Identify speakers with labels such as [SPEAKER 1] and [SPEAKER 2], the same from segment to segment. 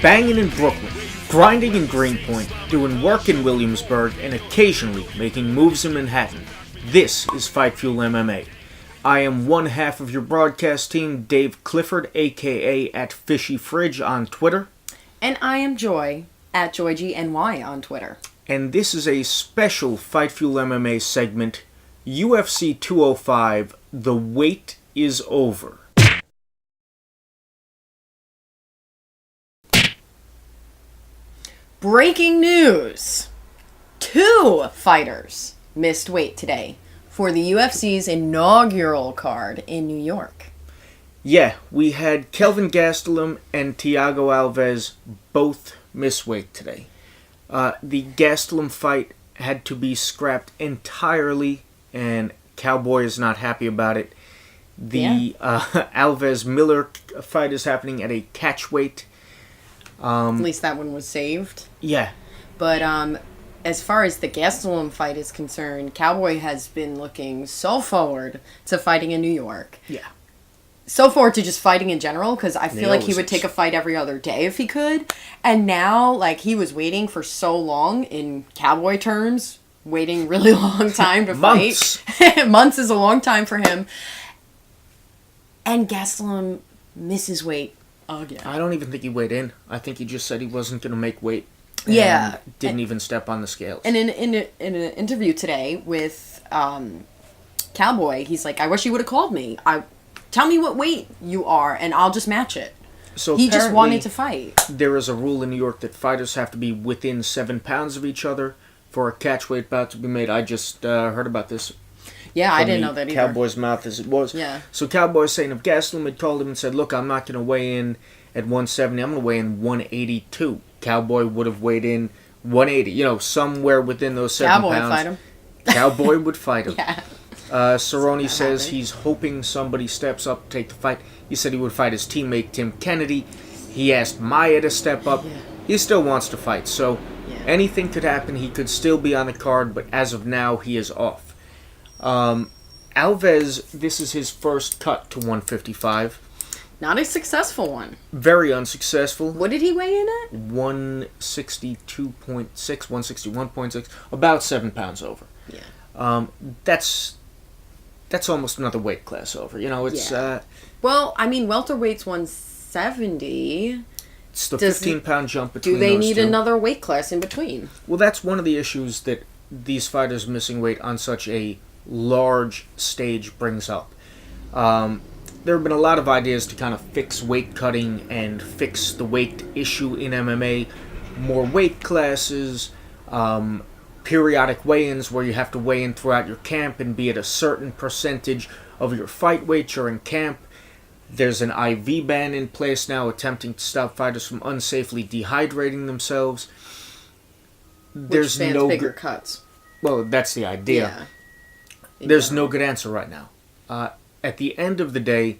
[SPEAKER 1] Banging in Brooklyn, grinding in Greenpoint, doing work in Williamsburg, and occasionally making moves in Manhattan. This is Fight Fuel MMA. I am one half of your broadcast team, Dave Clifford, aka at Fishy Fridge on Twitter.
[SPEAKER 2] And I am Joy, at JoyGNY on Twitter.
[SPEAKER 1] And this is a special Fight Fuel MMA segment, UFC 205, The Wait is Over.
[SPEAKER 2] Breaking news! 2 fighters missed weight today for the UFC's inaugural card in New York.
[SPEAKER 1] Yeah, we had Kelvin Gastelum and Thiago Alves both miss weight today. The Gastelum fight had to be scrapped entirely, and Cowboy is not happy about it. The Alves-Miller fight is happening at a catch weight.
[SPEAKER 2] At least that one was saved.
[SPEAKER 1] Yeah.
[SPEAKER 2] But as far as the Gastelum fight is concerned, Cowboy has been looking so forward to fighting in New York.
[SPEAKER 1] Yeah.
[SPEAKER 2] So forward to just fighting in general, because I feel like he would take a fight every other day if he could. And now, like, he was waiting for so long, in Cowboy terms, waiting really long time to
[SPEAKER 1] Months.
[SPEAKER 2] fight. Months is a long time for him. And Gastelum misses weight again.
[SPEAKER 1] I don't even think he weighed in. I think he just said he wasn't going to make weight.
[SPEAKER 2] Yeah.
[SPEAKER 1] Didn't even step on the scales.
[SPEAKER 2] And in an interview today with Cowboy, he's like, I wish you would have called me. Tell me what weight you are, and I'll just match it.
[SPEAKER 1] So
[SPEAKER 2] he just wanted to fight.
[SPEAKER 1] There is a rule in New York that fighters have to be within 7 pounds of each other for a catch weight bout to be made. I just heard about this.
[SPEAKER 2] Yeah, I didn't know that either.
[SPEAKER 1] Cowboy's mouth as it was.
[SPEAKER 2] Yeah.
[SPEAKER 1] So Cowboy's saying if Gastelum had called him and said, look, I'm not going to weigh in at 170, I'm going to weigh in 182. Cowboy would have weighed in 180. You know, somewhere within those 7
[SPEAKER 2] Cowboy
[SPEAKER 1] pounds.
[SPEAKER 2] Would fight him.
[SPEAKER 1] Cowboy would fight him.
[SPEAKER 2] Yeah.
[SPEAKER 1] Cerrone says he's hoping somebody steps up to take the fight. He said he would fight his teammate Tim Kennedy. He asked Maia to step up. Yeah. He still wants to fight, so anything could happen. He could still be on the card, but as of now, he is off. Alves, this is his first cut to 155.
[SPEAKER 2] Not a successful one.
[SPEAKER 1] Very unsuccessful.
[SPEAKER 2] What did he weigh in at?
[SPEAKER 1] 162.6, 161.6, about 7 pounds over.
[SPEAKER 2] Yeah.
[SPEAKER 1] That's almost another weight class over. You know, it's...
[SPEAKER 2] well, I mean, welterweight's 170.
[SPEAKER 1] It's the 15-pound jump between
[SPEAKER 2] those two. Do they need
[SPEAKER 1] two.
[SPEAKER 2] another weight class in between?
[SPEAKER 1] Well, that's one of the issues that these fighters missing weight on such a large stage brings up. There have been a lot of ideas to kind of fix weight cutting and fix the weight issue in MMA. More weight classes, periodic weigh-ins where you have to weigh in throughout your camp and be at a certain percentage of your fight weight during camp. There's an IV ban in place now attempting to stop fighters from unsafely dehydrating themselves.
[SPEAKER 2] Which bans bigger cuts.
[SPEAKER 1] Well, that's the idea. Yeah, there's no good answer right now. At the end of the day,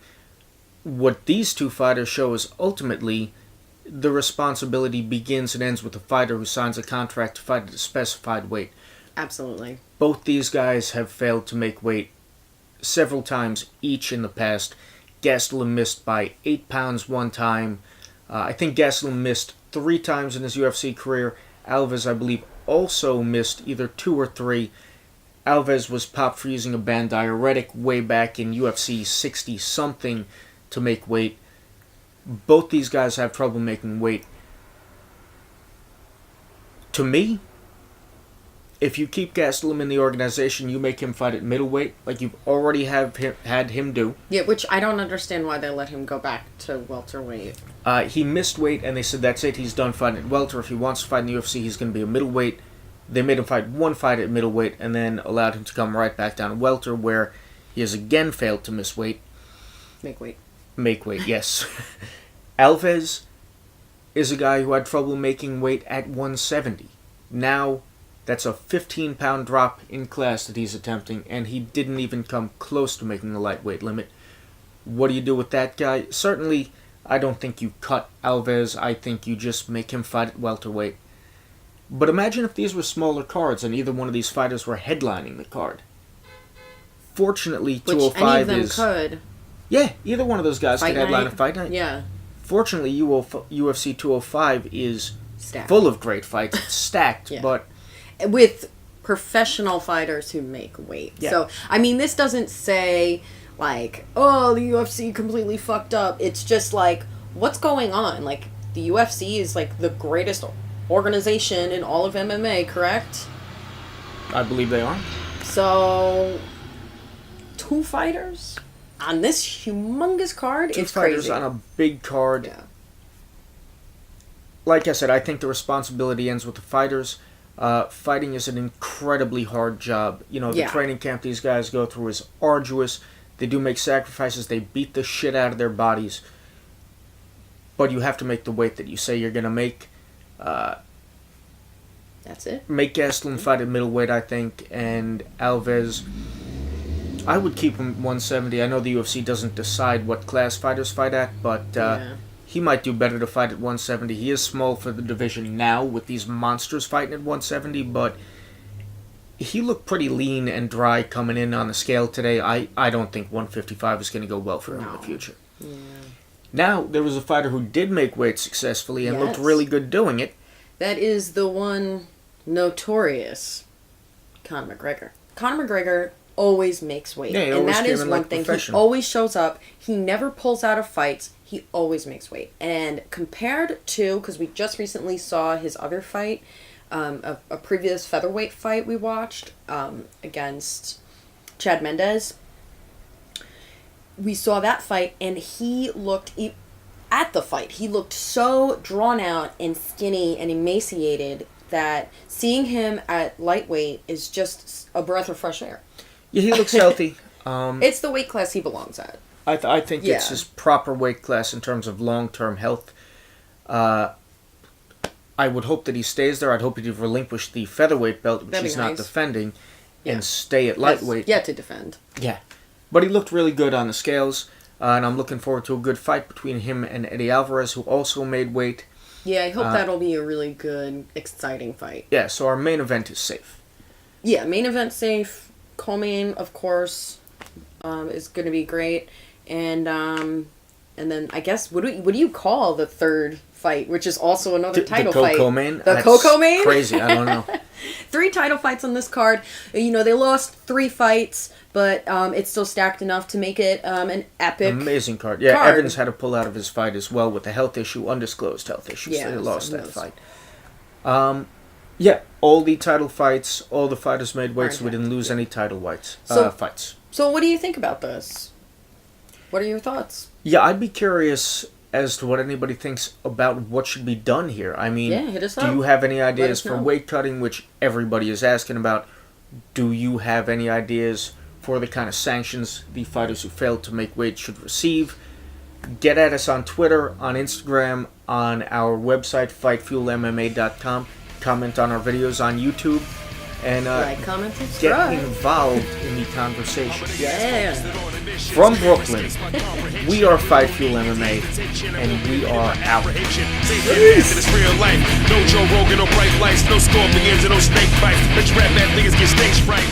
[SPEAKER 1] what these two fighters show is ultimately the responsibility begins and ends with the fighter who signs a contract to fight at a specified weight.
[SPEAKER 2] Absolutely.
[SPEAKER 1] Both these guys have failed to make weight several times each in the past. Gastelum missed by 8 pounds one time. I think Gastelum missed 3 times in his UFC career. Alves, I believe, also missed either 2 or 3. Alves was popped for using a banned diuretic way back in UFC 60-something to make weight. Both these guys have trouble making weight. To me, if you keep Gastelum in the organization, you make him fight at middleweight, like you've already had him do.
[SPEAKER 2] Yeah, which I don't understand why they let him go back to welterweight.
[SPEAKER 1] He missed weight, and they said that's it, he's done fighting at welter. If he wants to fight in the UFC, he's going to be a middleweight. They made him fight one fight at middleweight, and then allowed him to come right back down to welter, where he has again failed to miss weight.
[SPEAKER 2] Make weight,
[SPEAKER 1] yes. Alves is a guy who had trouble making weight at 170. Now, that's a 15-pound drop in class that he's attempting, and he didn't even come close to making the lightweight limit. What do you do with that guy? Certainly, I don't think you cut Alves. I think you just make him fight at welterweight. But imagine if these were smaller cards and either one of these fighters were headlining the card. Fortunately, 205
[SPEAKER 2] Which any of them could.
[SPEAKER 1] Yeah, either one of those guys
[SPEAKER 2] Fight
[SPEAKER 1] could headline
[SPEAKER 2] night.
[SPEAKER 1] a fight night.
[SPEAKER 2] Yeah.
[SPEAKER 1] Fortunately, UFC 205 is
[SPEAKER 2] Stacked.
[SPEAKER 1] full of great fights. It's stacked,
[SPEAKER 2] Yeah.
[SPEAKER 1] but
[SPEAKER 2] With professional fighters who make weight.
[SPEAKER 1] Yeah.
[SPEAKER 2] So, I mean, this doesn't say, like, oh, the UFC completely fucked up. It's just like, what's going on? Like, the UFC is, like, the greatest organization in all of MMA, correct?
[SPEAKER 1] I believe they are.
[SPEAKER 2] So, 2 fighters on this humongous card?
[SPEAKER 1] Two
[SPEAKER 2] It's
[SPEAKER 1] fighters
[SPEAKER 2] crazy.
[SPEAKER 1] on a big card.
[SPEAKER 2] Yeah.
[SPEAKER 1] Like I said, I think the responsibility ends with the fighters. Fighting is an incredibly hard job. You know, the
[SPEAKER 2] Yeah.
[SPEAKER 1] training camp these guys go through is arduous. They do make sacrifices. They beat the shit out of their bodies. But you have to make the weight that you say you're going to make.
[SPEAKER 2] That's it.
[SPEAKER 1] Make Gastelum fight at middleweight, I think, and Alves, I would keep him 170. I know the UFC doesn't decide what class fighters fight at, but
[SPEAKER 2] Yeah.
[SPEAKER 1] he might do better to fight at 170. He is small for the division now with these monsters fighting at 170, but he looked pretty lean and dry coming in on the scale today. I don't think 155 is going to go well for him in the
[SPEAKER 2] No.
[SPEAKER 1] future.
[SPEAKER 2] Yeah.
[SPEAKER 1] Now, there was a fighter who did make weight successfully and looked
[SPEAKER 2] Yes.
[SPEAKER 1] really good doing it.
[SPEAKER 2] That is the one notorious Conor McGregor. Conor McGregor always makes weight.
[SPEAKER 1] Yeah, he
[SPEAKER 2] and
[SPEAKER 1] always
[SPEAKER 2] that
[SPEAKER 1] came
[SPEAKER 2] is
[SPEAKER 1] in
[SPEAKER 2] one
[SPEAKER 1] like
[SPEAKER 2] thing. He
[SPEAKER 1] professional.
[SPEAKER 2] always shows up. He never pulls out of fights. He always makes weight. And compared to, because we just recently saw his other fight, a previous featherweight fight we watched against Chad Mendez. We saw that fight, and he looked... At the fight, he looked so drawn out and skinny and emaciated that seeing him at lightweight is just a breath of fresh air.
[SPEAKER 1] Yeah, he looks healthy.
[SPEAKER 2] It's the weight class he belongs at.
[SPEAKER 1] I think it's
[SPEAKER 2] Yeah.
[SPEAKER 1] his proper weight class in terms of long-term health. I would hope that he stays there. I'd hope he'd relinquish the featherweight belt, which
[SPEAKER 2] That'd be
[SPEAKER 1] he's not
[SPEAKER 2] nice.
[SPEAKER 1] defending,
[SPEAKER 2] Yeah.
[SPEAKER 1] and stay at lightweight.
[SPEAKER 2] Yet to defend.
[SPEAKER 1] Yeah. But he looked really good on the scales, and I'm looking forward to a good fight between him and Eddie Alvarez, who also made weight.
[SPEAKER 2] Yeah, I hope that'll be a really good, exciting fight.
[SPEAKER 1] Yeah, so our main event is safe.
[SPEAKER 2] Yeah, main event safe. Co-main, of course, is going to be great. And then I guess, what do you call the third fight, which is also another title
[SPEAKER 1] the
[SPEAKER 2] fight?
[SPEAKER 1] Coco-main?
[SPEAKER 2] The
[SPEAKER 1] That's
[SPEAKER 2] Coco-main?
[SPEAKER 1] Crazy, I don't know.
[SPEAKER 2] 3 title fights on this card. You know, they lost 3 fights, but it's still stacked enough to make it an epic.
[SPEAKER 1] Amazing card. Yeah,
[SPEAKER 2] card.
[SPEAKER 1] Evans had to pull out of his fight as well with a health issue, undisclosed health issue,
[SPEAKER 2] Yeah,
[SPEAKER 1] so they lost
[SPEAKER 2] who
[SPEAKER 1] that
[SPEAKER 2] knows?
[SPEAKER 1] fight. Yeah, all the title fights, all the fighters made weight, so we didn't lose
[SPEAKER 2] Yeah.
[SPEAKER 1] any title fights.
[SPEAKER 2] So what do you think about this? What are your thoughts?
[SPEAKER 1] Yeah, I'd be curious as to what anybody thinks about what should be done here. I mean,
[SPEAKER 2] Yeah, hit us
[SPEAKER 1] do
[SPEAKER 2] up.
[SPEAKER 1] you have any ideas
[SPEAKER 2] us
[SPEAKER 1] for
[SPEAKER 2] know.
[SPEAKER 1] weight cutting, which everybody is asking about? Do you have any ideas for the kind of sanctions the fighters who failed to make weight should receive? Get at us on Twitter, on Instagram, on our website, fightfuelmma.com. Comment on our videos on YouTube, and
[SPEAKER 2] Like, comment,
[SPEAKER 1] get
[SPEAKER 2] subscribe.
[SPEAKER 1] involved in the conversation.
[SPEAKER 2] Yeah.
[SPEAKER 1] From Brooklyn, we are Fight Fuel MMA, and we are out.
[SPEAKER 3] It's real life. No Joe Rogan, no bright lights, no scorpions, and no snake bites. Let you rap that niggas get stage fright.